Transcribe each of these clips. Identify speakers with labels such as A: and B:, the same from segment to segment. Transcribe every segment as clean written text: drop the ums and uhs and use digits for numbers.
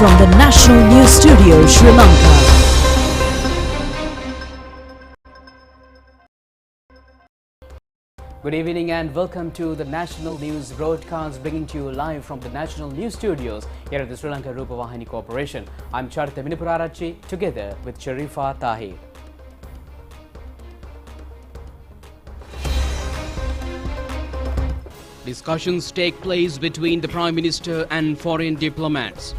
A: from the National News Studio, Sri Lanka.
B: Good evening and welcome to the National News broadcast, bringing to you live from the National News Studios here at the Sri Lanka Rupavahini Corporation. I'm Charita Minipurarachi, together with Sharifa Tahir. Discussions take place between the Prime Minister and foreign diplomats.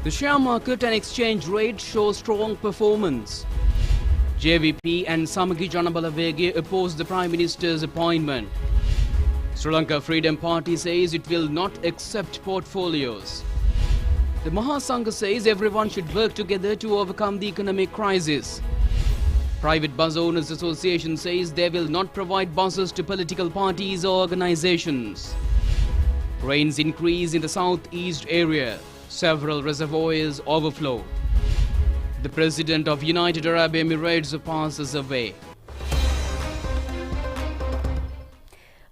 B: The share market and exchange rate show strong performance. JVP and Samagi Janabalawege oppose the Prime Minister's appointment. Sri Lanka Freedom Party says it will not accept portfolios. The Mahasangha says everyone should work together to overcome the economic crisis. Private Bus Owners Association says they will not provide buses to political parties or organizations. Rains increase in the southeast area. Several reservoirs overflow. The President of United Arab Emirates passes away.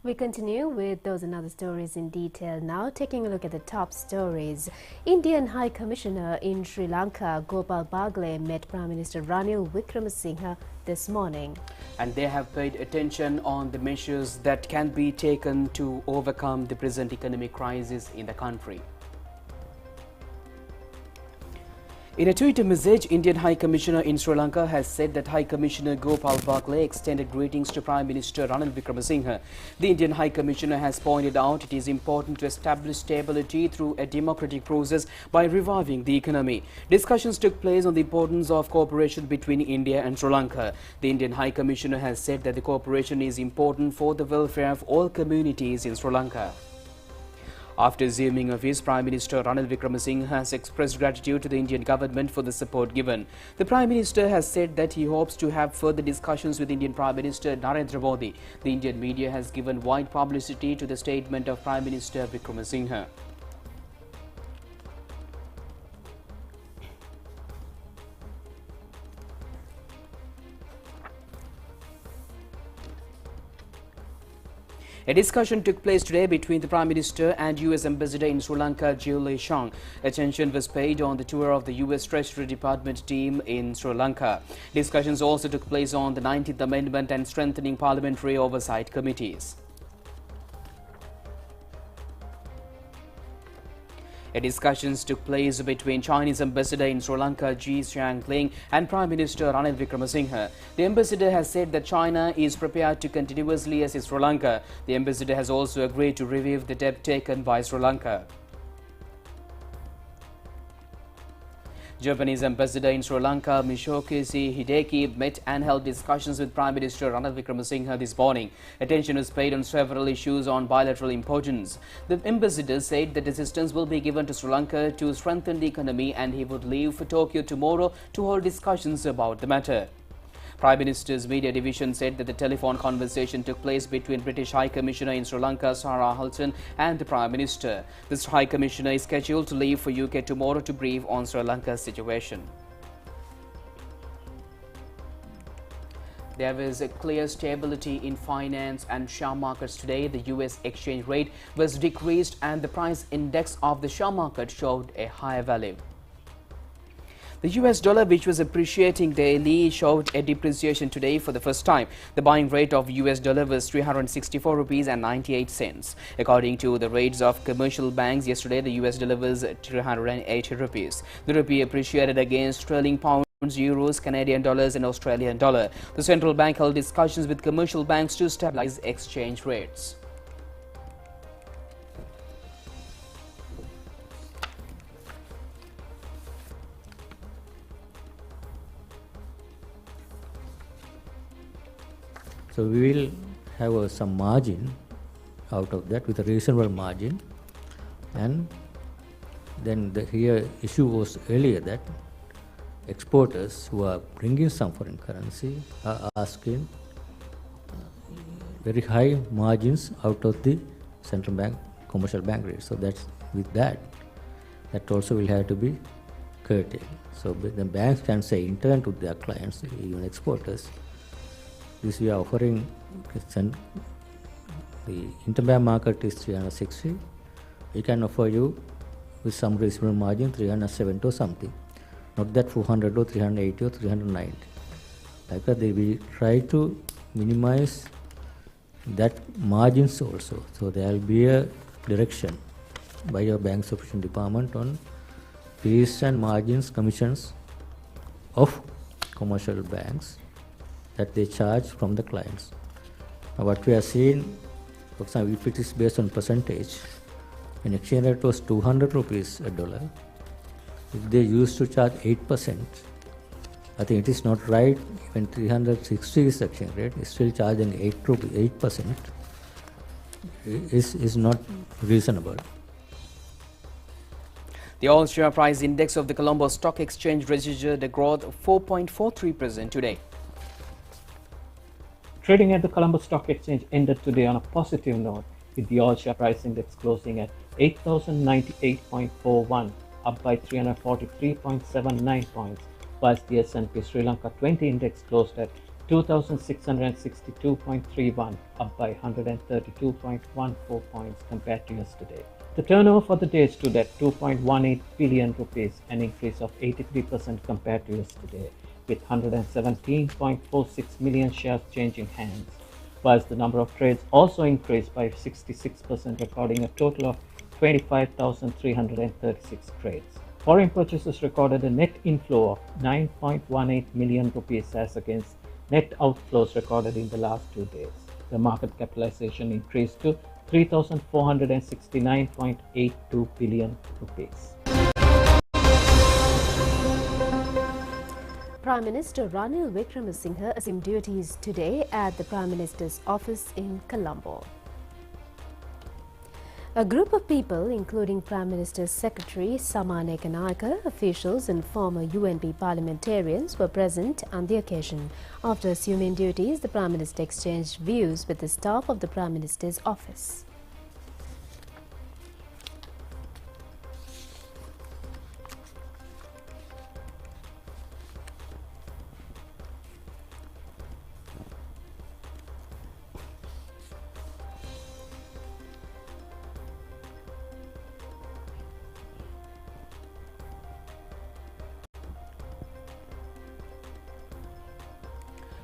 C: We continue with those and other stories in detail now, taking a look at the top stories. Indian High Commissioner in Sri Lanka, Gopal Bagle, met Prime Minister Ranil Wickremesinghe this morning.
B: And they have paid attention on the measures that can be taken to overcome the present economic crisis in the country. In a Twitter message, Indian High Commissioner in Sri Lanka has said that High Commissioner Gopal Bagle extended greetings to Prime Minister Ranil Wickremesinghe. The Indian High Commissioner has pointed out it is important to establish stability through a democratic process by reviving the economy. Discussions took place on the importance of cooperation between India and Sri Lanka. The Indian High Commissioner has said that the cooperation is important for the welfare of all communities in Sri Lanka. After assuming office, Prime Minister Ranil Wickremesinghe has expressed gratitude to the Indian government for the support given. The Prime Minister has said that he hopes to have further discussions with Indian Prime Minister Narendra Modi. The Indian media has given wide publicity to the statement of Prime Minister Wickremesinghe. A discussion took place today between the Prime Minister and US Ambassador in Sri Lanka, Julie Shang. Attention was paid on the tour of the US Treasury Department team in Sri Lanka. Discussions also took place on the 19th Amendment and strengthening parliamentary oversight committees. Discussions took place between Chinese Ambassador in Sri Lanka, Ji Xiangling, and Prime Minister Ranil Wickremesinghe. The ambassador has said that China is prepared to continuously assist Sri Lanka. The ambassador has also agreed to review the debt taken by Sri Lanka. Japanese Ambassador in Sri Lanka, Michokisi Hideki, met and held discussions with Prime Minister Ranil Wickremesinghe this morning. Attention was paid on several issues on bilateral importance. The ambassador said that assistance will be given to Sri Lanka to strengthen the economy, and he would leave for Tokyo tomorrow to hold discussions about the matter. Prime Minister's media division said that the telephone conversation took place between British High Commissioner in Sri Lanka, Sarah Halton, and the Prime Minister. This High Commissioner is scheduled to leave for UK tomorrow to brief on Sri Lanka's situation. There was a clear stability in finance and share markets today. The US exchange rate was decreased and the price index of the share market showed a higher value. The US dollar, which was appreciating daily, showed a depreciation today for the first time. The buying rate of US dollar was 364 rupees and 98 cents. According to the rates of commercial banks yesterday, the US dollar was 380 rupees. The rupee appreciated against sterling pounds, euros, Canadian dollars and Australian dollar. The central bank held discussions with commercial banks to stabilize exchange rates.
D: So we will have some margin out of that with a reasonable margin, and then the here issue was earlier that exporters who are bringing some foreign currency are asking very high margins out of the central bank commercial bank rate. So that's with that also will have to be curtailed. So the banks can say in turn to their clients, even exporters, this we are offering, the interbank market is 360, we can offer you with some reasonable margin, 370 or something. Not that 400 or 380 or 390. Like that, they will try to minimize that margins also. So there will be a direction by your bank supervision department on fees and margins, commissions of commercial banks that they charge from the clients. Now what we are seeing, for example, if it is based on percentage, when exchange rate was 200 rupees a dollar, if they used to charge 8%, I think it is not right. When 360 is exchange rate, still charging 8% is not reasonable.
B: The all-share price index of the Colombo Stock Exchange registered a growth of 4.43% today.
E: Trading at the Colombo Stock Exchange ended today on a positive note, with the all-share price index closing at 8,098.41, up by 343.79 points, whilst the S&P Sri Lanka 20 index closed at 2,662.31, up by 132.14 points compared to yesterday. The turnover for the day stood at 2.18 billion rupees, an increase of 83% compared to yesterday, with 117.46 million shares changing hands, whilst the number of trades also increased by 66%, recording a total of 25,336 trades. Foreign purchases recorded a net inflow of 9.18 million rupees as against net outflows recorded in the last 2 days. The market capitalization increased to 3,469.82 billion rupees.
C: Prime Minister Ranil Wickremesinghe assumed duties today at the Prime Minister's office in Colombo. A group of people, including Prime Minister's Secretary Saman Ekanayake, officials and former UNP parliamentarians, were present on the occasion. After assuming duties, the Prime Minister exchanged views with the staff of the Prime Minister's office.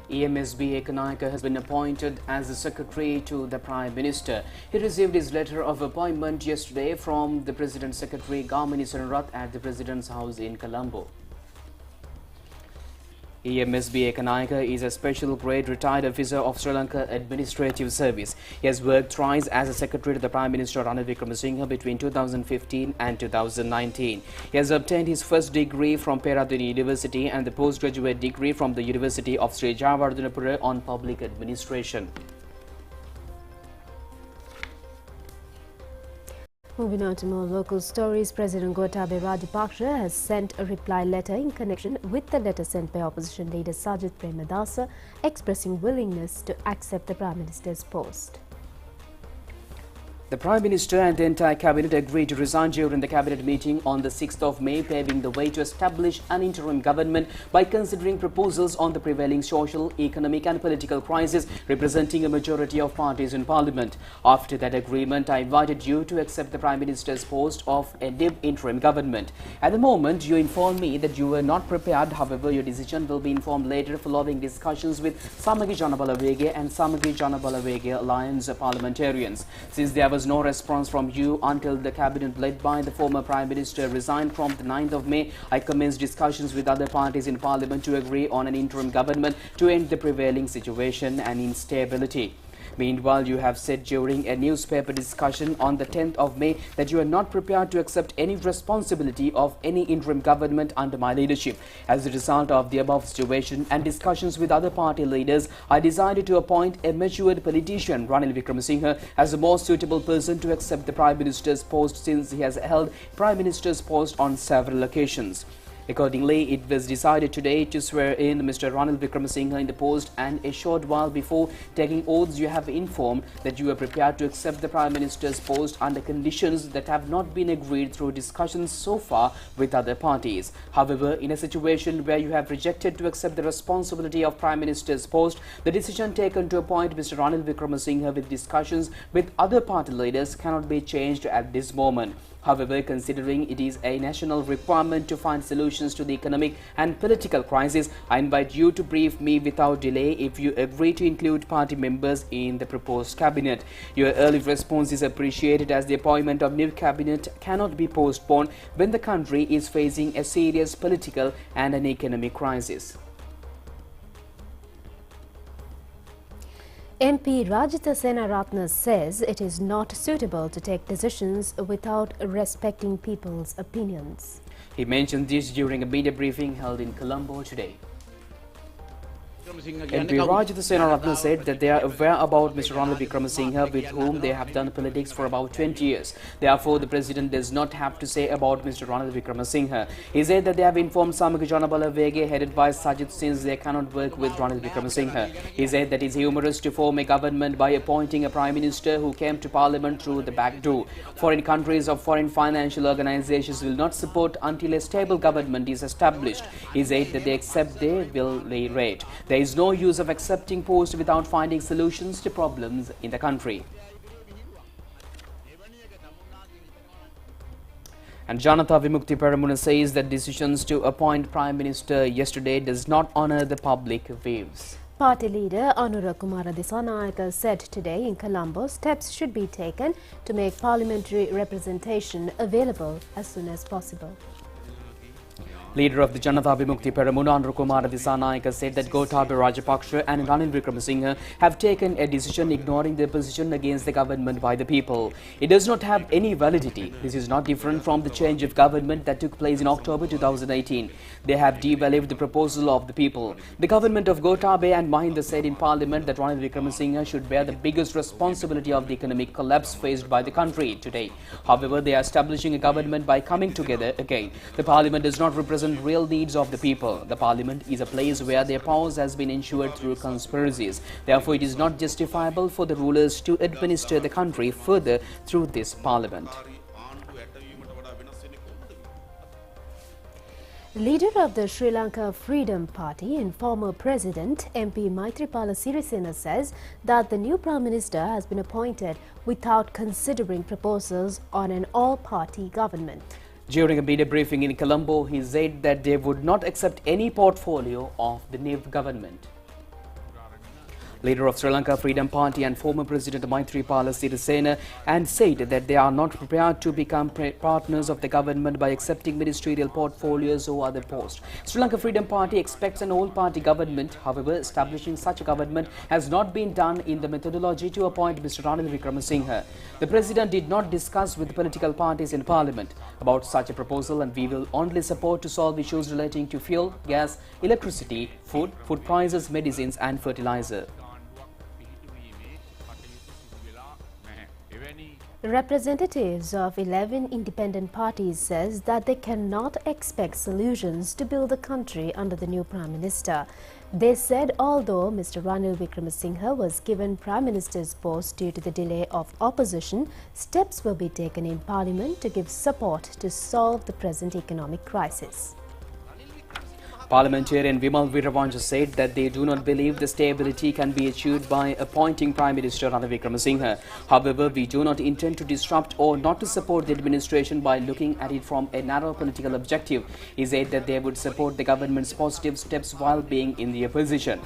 B: EMSB Ekanayake has been appointed as the Secretary to the Prime Minister. He received his letter of appointment yesterday from the President's Secretary Gamini Sanarath at the President's house in Colombo. EMSB Ekanayake is a special grade retired officer of Sri Lanka Administrative Service. He has worked thrice as a Secretary to the Prime Minister Ranil Wickremesinghe between 2015 and 2019. He has obtained his first degree from Peradeniya University and the postgraduate degree from the University of Sri Jayawardhanapura on Public Administration.
C: Moving on to more local stories, President Gotabaya Rajapaksa has sent a reply letter in connection with the letter sent by opposition leader Sajith Premadasa expressing willingness to accept the Prime Minister's post.
B: The Prime Minister and the entire Cabinet agreed to resign during the Cabinet meeting on the 6th of May, paving the way to establish an interim government by considering proposals on the prevailing social, economic and political crisis representing a majority of parties in Parliament. After that agreement, I invited you to accept the Prime Minister's post of a interim government. At the moment, you informed me that you were not prepared. However, your decision will be informed later following discussions with Samagi Jana Balawegaya and Samagi Jana Balawegaya Alliance parliamentarians. Since there was no response from you until the cabinet led by the former Prime Minister resigned from the 9th of May, I commenced discussions with other parties in Parliament to agree on an interim government to end the prevailing situation and instability. Meanwhile, you have said during a newspaper discussion on the 10th of May that you are not prepared to accept any responsibility of any interim government under my leadership. As a result of the above situation and discussions with other party leaders, I decided to appoint a matured politician, Ranil Wickremesinghe, as the most suitable person to accept the Prime Minister's post since he has held Prime Minister's post on several occasions. Accordingly, it was decided today to swear in Mr. Ranil Wickremesinghe in the post, and a short while before taking oaths you have informed that you are prepared to accept the Prime Minister's post under conditions that have not been agreed through discussions so far with other parties. However, in a situation where you have rejected to accept the responsibility of Prime Minister's post, the decision taken to appoint Mr. Ranil Wickremesinghe with discussions with other party leaders cannot be changed at this moment. However, considering it is a national requirement to find solutions to the economic and political crisis, I invite you to brief me without delay if you agree to include party members in the proposed cabinet. Your early response is appreciated as the appointment of new cabinet cannot be postponed when the country is facing a serious political and an economic crisis.
C: MP Rajitha Senaratne says it is not suitable to take decisions without respecting people's opinions.
B: He mentioned this during a media briefing held in Colombo today. MP Rajitha Senaratne said that they are aware about Mr. Ranil Wickremesinghe, with whom they have done politics for about 20 years. Therefore, the President does not have to say about Mr. Ranil Wickremesinghe. He said that they have informed Samaka Janabala Vege, headed by Sajid, since they cannot work with Ranil Wickremesinghe. He said that it is humorous to form a government by appointing a Prime Minister who came to Parliament through the back door. Foreign countries or foreign financial organizations will not support until a stable government is established. He said that they accept they will rate. There is no use of accepting posts without finding solutions to problems in the country. And Janata Vimukti Peramuna says that decisions to appoint Prime Minister yesterday does not honour the public views.
C: Party leader Anura Kumara Disanayake said today in Colombo steps should be taken to make parliamentary representation available as soon as possible.
B: Leader of the Janata Vimukti Peramuna, Anura Kumara Disanayake, said that Gotabaya Rajapaksa and Ranil Wickremesinghe have taken a decision ignoring their position against the government by the people. It does not have any validity. This is not different from the change of government that took place in October 2018. They have devalued the proposal of the people. The government of Gotabaya and Mahinda said in Parliament that Ranil Wickremesinghe should bear the biggest responsibility of the economic collapse faced by the country today. However, they are establishing a government by coming together again. The Parliament does not represent real needs of the people. The Parliament is a place where their powers has been ensured through conspiracies. Therefore, it is not justifiable for the rulers to administer the country further through this Parliament.
C: Leader of the Sri Lanka Freedom Party and former President MP Maithripala Sirisena says that the new Prime Minister has been appointed without considering proposals on an all-party government.
B: During a media briefing in Colombo, he said that they would not accept any portfolio of the new government. Leader of Sri Lanka Freedom Party and former President Maithripala Sirisena and said that they are not prepared to become partners of the government by accepting ministerial portfolios or other posts. Sri Lanka Freedom Party expects an all-party government. However, establishing such a government has not been done in the methodology to appoint Mr. Ranil Wickremesinghe. The President did not discuss with the political parties in Parliament about such a proposal, and we will only support to solve issues relating to fuel, gas, electricity, food prices, medicines and fertilizer.
C: Representatives of 11 independent parties says that they cannot expect solutions to build the country under the new Prime Minister. They said although Mr. Ranil Wickremesinghe was given Prime Minister's post due to the delay of opposition, steps will be taken in Parliament to give support to solve the present economic crisis.
B: Parliamentarian Vimal Veerapancha said that they do not believe the stability can be achieved by appointing Prime Minister Ranil Wickremesinghe. However, we do not intend to disrupt or not to support the administration by looking at it from a narrow political objective. He said that they would support the government's positive steps while being in the opposition.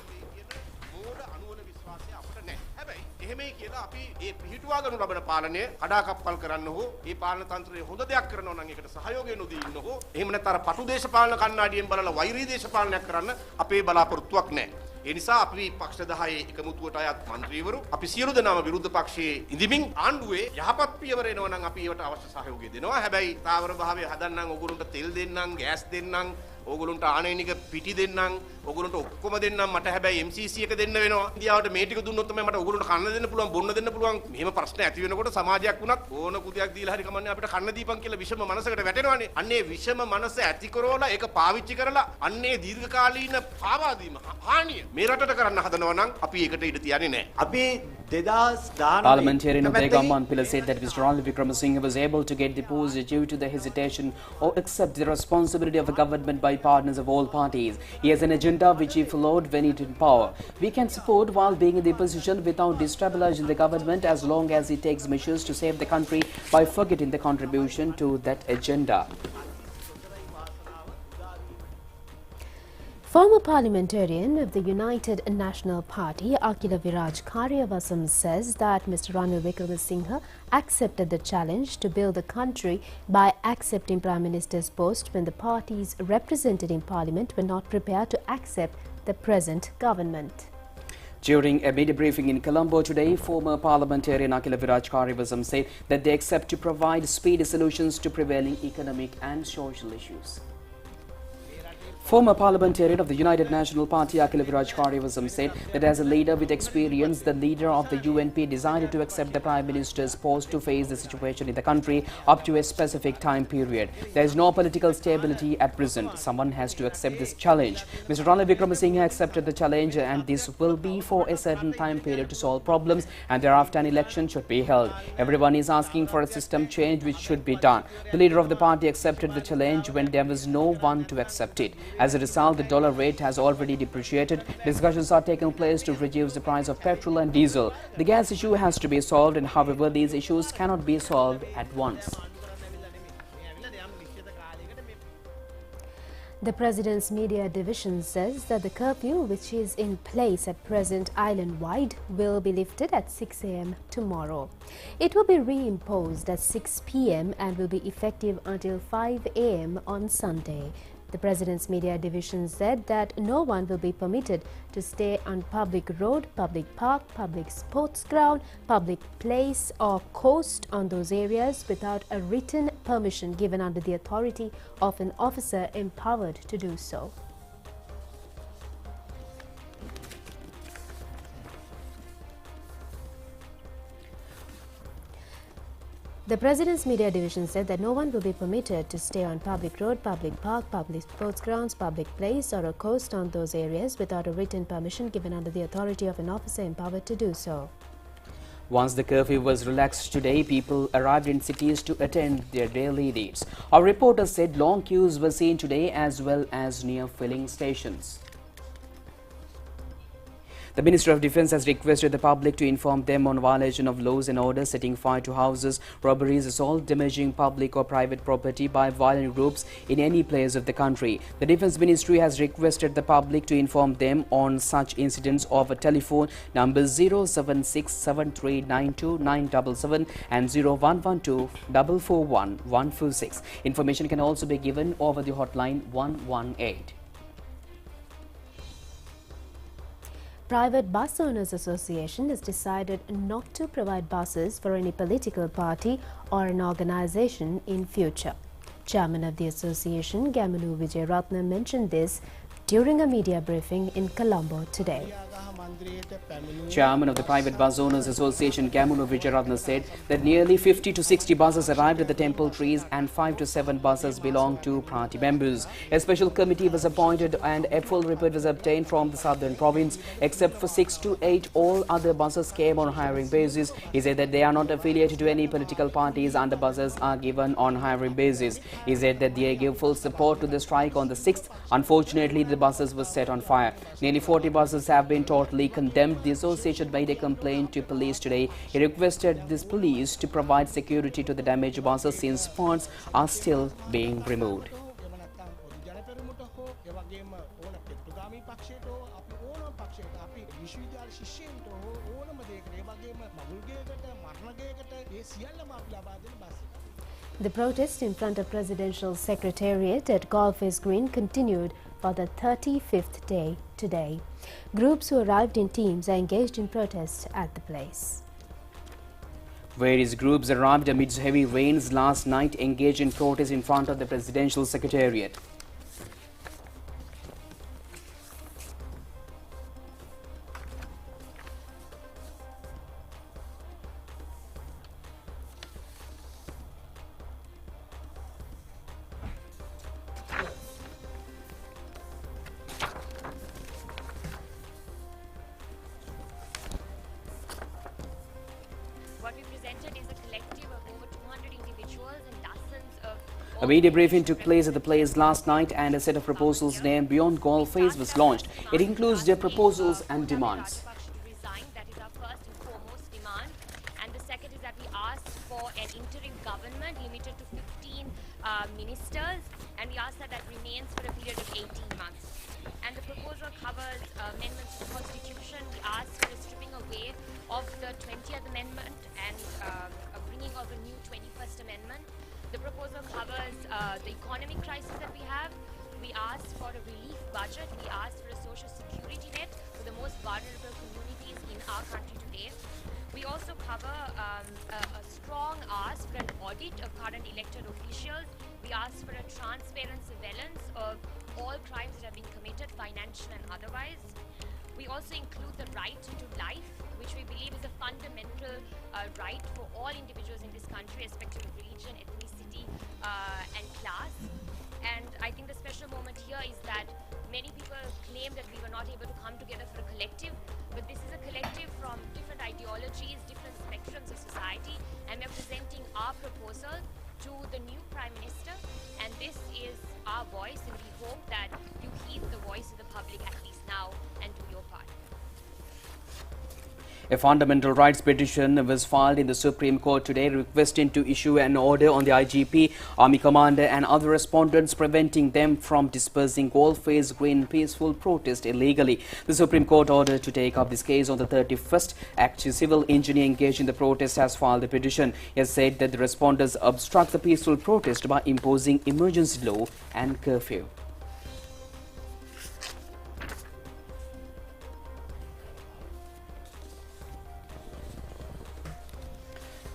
F: පිටුවාගනු ලබන පාලනය කඩාකප්පල් කරන්න හෝ ඒ පාලන තන්ත්‍රයේ හොඳ දෙයක් කරනවා නම් ඒකට සහයෝගය නොදී ඉන්න හෝ එහෙම නැත්නම් අර පටු දේශපාලන කණ්ණාඩියෙන් බලලා වෛරී දේශපාලනයක් කරන්න අපේ බලාපොරොත්තුවක් නැහැ. ඒ නිසා අපි පක්ෂ 10 එකමුතුවට අයත් മന്ത്രിවරු අපි සියලු දෙනාම විරුද්ධ පක්ෂයේ ඉදිමින් ආණ්ඩුවේ යහපත් පියවර එනවා නම් අපි ඒවට අවශ්‍ය සහයෝගය දෙනවා. හැබැයි තාවර භාවය හදන්නම් ඕගොල්ලන්ට තෙල් දෙන්නම් ගෑස් දෙන්නම් ඕගොල්ලන්ට ආනයනික පිටි දෙන්නම් ඕගොල්ලන්ට ඔක්කොම දෙන්නම් මට හැබැයි MCC එක දෙන්න වෙනවා. ඉන්දියාවට මේ ටික දුන්නොත් තමයි මට ඕගොල්ලන්ට කන්න දෙන්න පුළුවන් බොන්න දෙන්න පුළුවන්. මෙහෙම ප්‍රශ්න ඇති වෙනකොට සමාජයක් වුණත් ඕන කුතියක් දීලා හරි කමන්නේ අපිට කන්න දීපන් කියලා විෂම මනසකට වැටෙනවානේ. අන්නේ විෂම මනස ඇති කරවලා ඒක පාවිච්චි කරලා අන්නේ දීර්ඝකාලීන පාවා දීම හානිය මේ රටට කරන්න හදනවා නම් අපි ඒකට ඉඩ තියන්නේ නැහැ. අපි
B: Parliamentarian Udayagamman Pilla said that Mr. Ranil Wickremesinghe was able to get deposed due to the hesitation or accept the responsibility of a government by by partners of all parties. He has an agenda which he followed when he was in power. We can support while being in the opposition without destabilizing the government as long as he takes measures to save the country by forgetting the contribution to that agenda.
C: Former parliamentarian of the United National Party, Akhila Viraj Karyavasam, says that Mr. Ranil Wickremesinghe accepted the challenge to build the country by accepting Prime Minister's post when the parties represented in Parliament were not prepared to accept the present government.
B: During a media briefing in Colombo today, former parliamentarian Akhila Viraj Karyavasam said that they accept to provide speedy solutions to prevailing economic and social issues. Former parliamentarian of the United National Party, Akhila Viraj Karyavasam, said that as a leader with experience, the leader of the UNP decided to accept the Prime Minister's post to face the situation in the country up to a specific time period. There is no political stability at present. Someone has to accept this challenge. Mr. Ranil Wickremesinghe accepted the challenge, and this will be for a certain time period to solve problems, and thereafter an election should be held. Everyone is asking for a system change which should be done. The leader of the party accepted the challenge when there was no one to accept it. As a result, the dollar rate has already depreciated. Discussions are taking place to reduce the price of petrol and diesel. The gas issue has to be solved, and however, these issues cannot be solved at once.
C: The President's Media Division says that the curfew, which is in place at present island-wide, will be lifted at 6 a.m. tomorrow. It will be reimposed at 6 p.m. and will be effective until 5 a.m. on Sunday. The President's Media Division said that no one will be permitted to stay on public road, public park, public sports ground, public place or coast on those areas without a written permission given under the authority of an officer empowered to do so. The President's Media Division said that no one will be permitted to stay on public road, public park, public sports grounds, public place or a coast on those areas without a written permission given under the authority of an officer empowered to do so.
B: Once the curfew was relaxed today, people arrived in cities to attend their daily needs. Our reporters said long queues were seen today as well as near filling stations. The Minister of Defence has requested the public to inform them on violation of laws and orders, setting fire to houses, robberies, assault, damaging public or private property by violent groups in any place of the country. The Defence Ministry has requested the public to inform them on such incidents over telephone numbers 07673929977 and 0112441146. Information can also be given over the hotline 118.
C: Private Bus Owners Association has decided not to provide buses for any political party or an organization in future. Chairman of the association, Gamanu Vijayratna, mentioned this during a media briefing in Colombo today.
B: Chairman of the Private Bus Owners Association, Gamunu Vijayratna, said that nearly 50 to 60 buses arrived at the temple trees and 5 to 7 buses belong to party members. A special committee was appointed and a full report was obtained from the southern province. Except for 6 to 8, all other buses came on hiring basis. He said that they are not affiliated to any political parties and the buses are given on hiring basis. He said that they give full support to the strike on the 6th. Unfortunately, the buses were set on fire. Nearly 40 buses have been totally condemned. The association made a complaint to police today. He requested this police to provide security to the damaged buses since parts are still being removed.
C: The protest in front of Presidential Secretariat at Golfers Green continued for the 35th day today. Groups who arrived in teams are engaged in protests at the place.
B: Various groups arrived amidst heavy rains last night, engaged in protests in front of the Presidential Secretariat.
G: What we presented is a collective of over 200 individuals and dozens of...
B: A media briefing took place at the place last night and a set of proposals named Beyond Golf Phase was launched. It includes their proposals and demands.
G: That is our first and foremost demand. And the second is that we ask for an interim government limited to 15 ministers, and we ask that that remains for a period of 18 months. And the proposal covers amendments to the Constitution. We ask for a stripping away of the 20th Amendment and a bringing of a new 21st Amendment. The proposal covers the economic crisis that we have. We ask for a relief budget. We ask for a social security net for the most vulnerable communities in our country today. We also cover a strong ask for an audit of current elected officials. We ask for a transparent surveillance of all crimes that have been committed, financial and otherwise. We also include the right to life, which we believe is a fundamental right for all individuals in this country, irrespective of religion, ethnicity, and class. And I think the special moment here is that many people claim that we were not able to come together for a collective, but this is a collective from different ideologies, different spectrums of society, and we're presenting our proposal to the new Prime Minister, and this is our voice, and we hope that you heed the voice of the public at least now and do your part.
B: A fundamental rights petition was filed in the Supreme Court today requesting to issue an order on the IGP, Army Commander and other respondents preventing them from dispersing Golf-Phase Green peaceful protest illegally. The Supreme Court ordered to take up this case on the 31st. Actually, civil engineer engaged in the protest has filed a petition. He has said that the respondents obstruct the peaceful protest by imposing emergency law and curfew.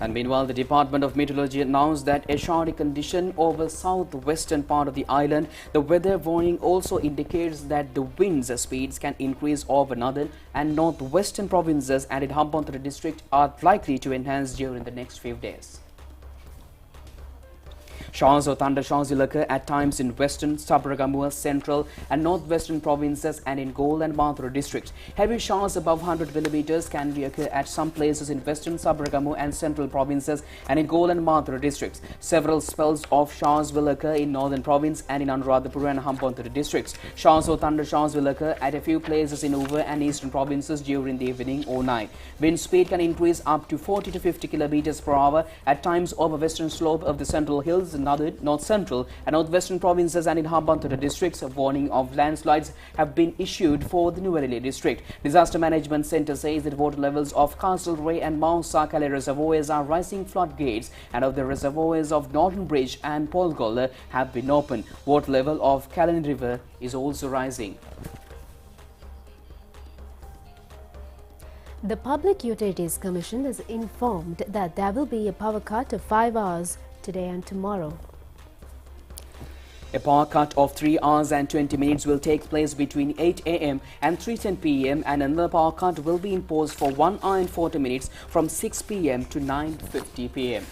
B: And meanwhile, the Department of Meteorology announced that a showery condition over southwestern part of the island. The weather warning also indicates that the winds speeds can increase over northern and northwestern provinces and in Hambantota district are likely to enhance during the next few days. Showers or thunderstorms will occur at times in western, Sabaragamuwa, central and northwestern provinces and in Gol and Mathura districts. Heavy showers above 100 millimeters can occur at some places in western, Sabaragamuwa and central provinces and in Gol and Mathura districts. Several spells of showers will occur in northern province and in Anuradhapura and Hambantota districts. Showers or thunderstorms will occur at a few places in Uva and eastern provinces during the evening or night. Wind speed can increase up to 40 to 50 kilometers per hour at times over western slope of the central hills, north central and northwestern provinces and in Hambantota districts. A warning of landslides have been issued for the Nuwara district. Disaster Management Centre says that water levels of Castlereagh and Mount Sakale reservoirs are rising floodgates and of the reservoirs of Norton Bridge and Polgolla have been opened. Water level of Kalani River is also rising.
C: The Public Utilities Commission is informed that there will be a power cut of 5 hours today and tomorrow.
B: A power cut of 3 hours and 20 minutes will take place between 8 a.m. and 3:10 p.m. and another power cut will be imposed for 1 hour and 40 minutes from 6 p.m. to 9:50 p.m.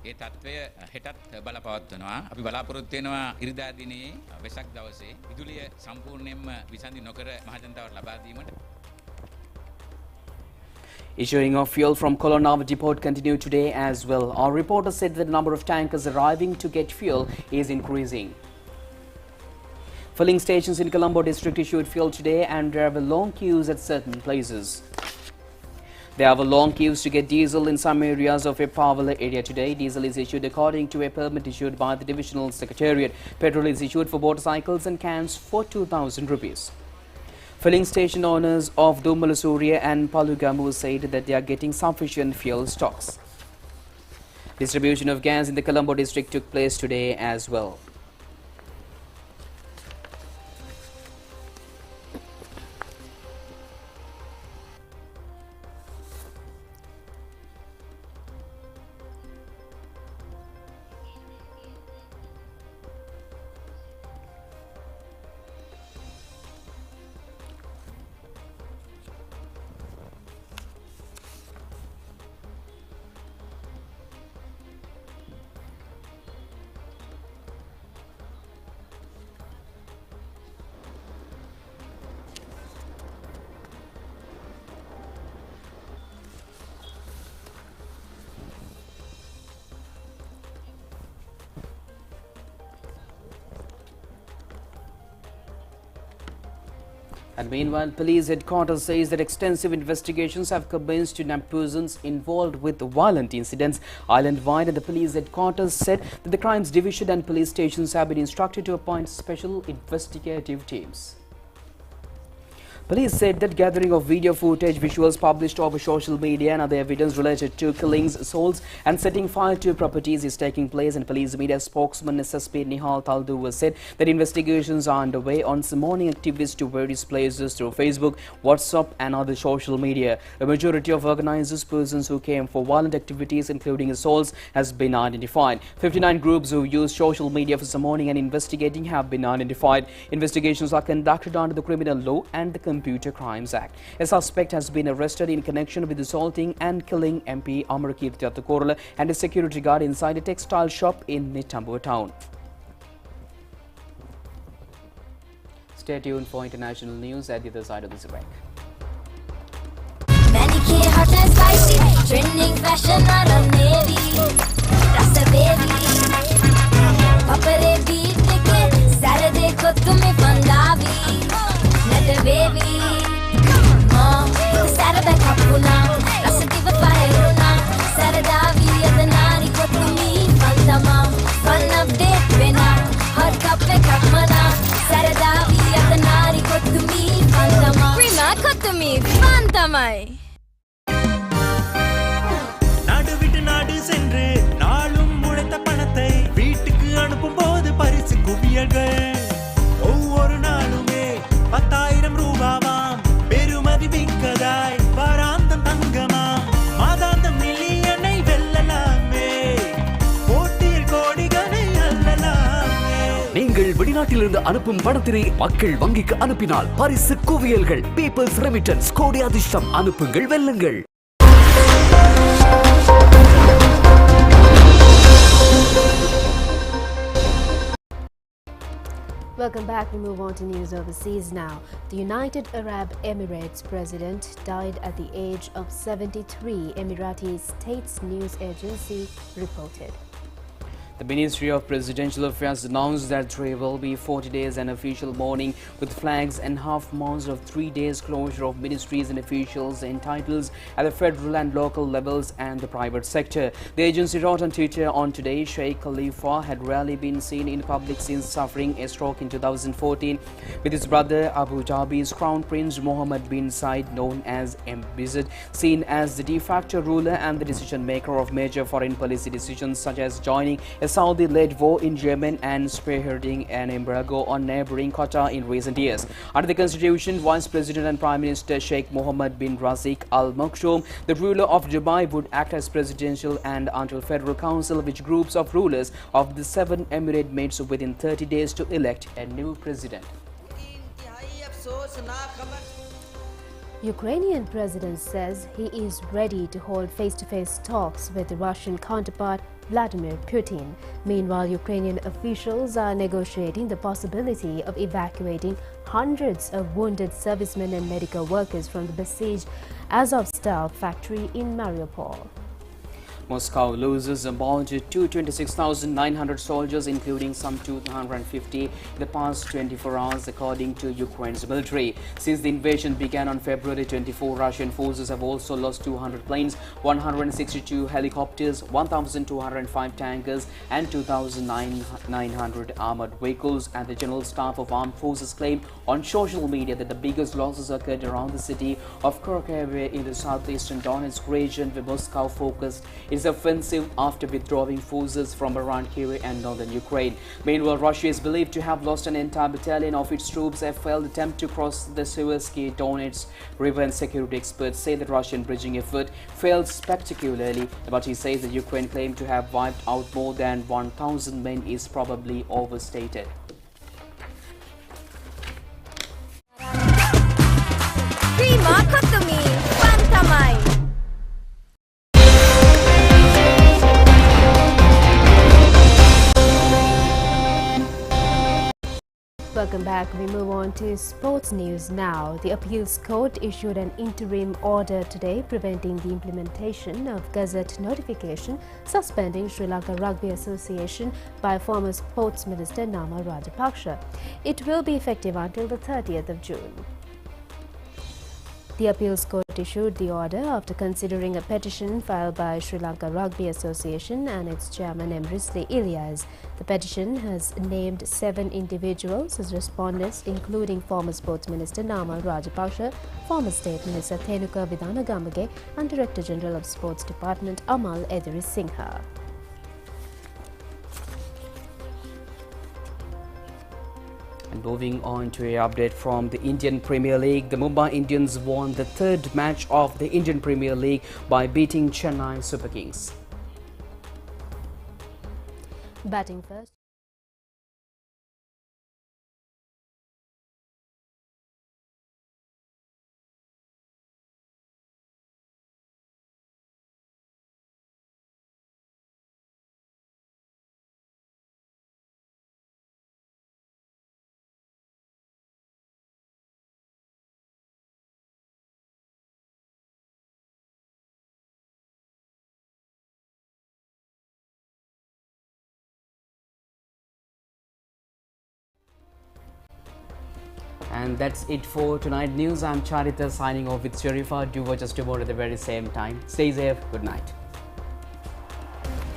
H: ඒ තත්ත්වය හෙටත් බලපවත්වනවා. අපි බලාපොරොත්තු වෙනවා ඉරිදා දිනේ වෙසක් දවසේ විදුලිය සම්පූර්ණයෙන්ම විසඳි නොකර මහජනතාවට ලබා දීමට.
B: Issuing of fuel from Kolonava depot continued today as well. Our reporter said that the number of tankers arriving to get fuel is increasing. Filling stations in Colombo district issued fuel today and there were long queues at certain places. There were long queues to get diesel in some areas of a Pavela area today. Diesel is issued according to a permit issued by the Divisional Secretariat. Petrol is issued for motorcycles and cans for 2,000 rupees. Filling station owners of Dumalasuriya and Palugamu said that they are getting sufficient fuel stocks. Distribution of gas in the Colombo district took place today as well. And meanwhile, police headquarters says that extensive investigations have commenced to nab persons involved with violent incidents island-wide, and the police headquarters said that the crimes division and police stations have been instructed to appoint special investigative teams. Police said that gathering of video footage, visuals published over social media and other evidence related to killings, assaults and setting fire to properties is taking place, and police media spokesman SSP Nihal Taldu said that investigations are underway on summoning activists to various places through Facebook, WhatsApp and other social media. A majority of organizers, persons who came for violent activities including assaults has been identified. 59 groups who use social media for summoning and investigating have been identified. Investigations are conducted under the criminal law and the Computer Crimes Act. A suspect has been arrested in connection with assaulting and killing MP Amarkirti Attukorala and a security guard inside a textile shop in Nitambur town. Stay tuned for international news at the other side of this break.
I: Manicure hot and spicy, trending fashion on a navy, rasa baby, papare beat ke, Saturday ko tumhe bandavi. Baby, mom, Saturday kapuna, rasativa paheruna, Saradavi adanari kotumi, fantama, fun update vena, hot kappe kapmana, Saradavi adanari kotumi, fantama, prima kotumi, fantamai.
J: நாடு விட்டு நாடு சென்று நாளும் முளைத்த பணத்தை வீட்டுக்கு அனுப்பும் போது பரிசு குவியல்கள் ஒவ்வொரு நாளுமே 10,000 ரூபாவாம் பெருமதி மிக்கதாய் வாராந்தம் தங்கமாம் மாதாந்தம் மில்லியனை வெல்லலாமே போட்டியில் கோடிகளை அள்ளலாமே.
K: நீங்கள் வெளிநாட்டிலிருந்து அனுப்பும் பணத்தினை மக்கள் வங்கிக்கு அனுப்பினால் பரிசு குவியல்கள் பீப்பிள்ஸ் ரெமிட்டன்ஸ் கோடி அதிர்ஷ்டம் அனுப்புங்கள் வெல்லுங்கள்.
C: Welcome back. We move on to news overseas now. The United Arab Emirates president died at the age of 73, Emirati State's news agency reported.
B: The Ministry of Presidential Affairs announced that there will be 40 days and official mourning with flags and half months of 3 days closure of ministries and officials and titles at the federal and local levels and the private sector. The agency wrote on Twitter on today, Sheikh Khalifa had rarely been seen in public since suffering a stroke in 2014 with his brother Abu Dhabi's Crown Prince Mohammed bin Said, known as MBZ, seen as the de facto ruler and the decision maker of major foreign policy decisions such as joining a Saudi-led war in Yemen and spearheading an embargo on neighboring Qatar in recent years. Under the Constitution, Vice President and Prime Minister Sheikh Mohammed bin Razik Al Maktoum, the ruler of Dubai, would act as presidential and until Federal Council, which groups of rulers of the 7 emirate meets within 30 days to elect a new president.
C: Ukrainian president says he is ready to hold face-to-face talks with the Russian counterpart Vladimir Putin. Meanwhile, Ukrainian officials are negotiating the possibility of evacuating hundreds of wounded servicemen and medical workers from the besieged Azovstal factory in Mariupol.
B: Moscow loses about 226,900 soldiers, including some 250 in the past 24 hours, according to Ukraine's military. Since the invasion began on February 24, Russian forces have also lost 200 planes, 162 helicopters, 1,205 tankers and 2,900 armored vehicles. And the General Staff of Armed Forces claimed on social media that the biggest losses occurred around the city of Kharkiv in the southeastern Donetsk region, where Moscow focused its offensive after withdrawing forces from around Kyiv and northern Ukraine. Meanwhile, Russia is believed to have lost an entire battalion of its troops in a failed attempt to cross the Suezki Donetsk River, and security experts say the Russian bridging effort failed spectacularly. But he says the Ukraine claim to have wiped out more than 1,000 men is probably overstated.
I: Prima kotumi, fantamai.
C: Welcome back. We move on to sports news now. The appeals court issued an interim order today preventing the implementation of Gazette notification suspending Sri Lanka Rugby Association by former Sports Minister Nama Rajapaksa. It will be effective until the 30th of June. The appeals court issued the order after considering a petition filed by Sri Lanka Rugby Association and its chairman Emrisli Ilyas. The petition has named 7 individuals as respondents, including former Sports Minister Namal Rajapaksa, former State Minister Thenuka Vidhanagamage and Director General of Sports Department Amal Ediri Singha.
B: And moving on to an update from the Indian Premier League, the Mumbai Indians won the 3rd match of the Indian Premier League by beating Chennai Super Kings.
C: Batting first.
B: And that's it for tonight news. I'm Charita signing off with Sharifa. Do watch us tomorrow at the very same time. Stay safe. Good night.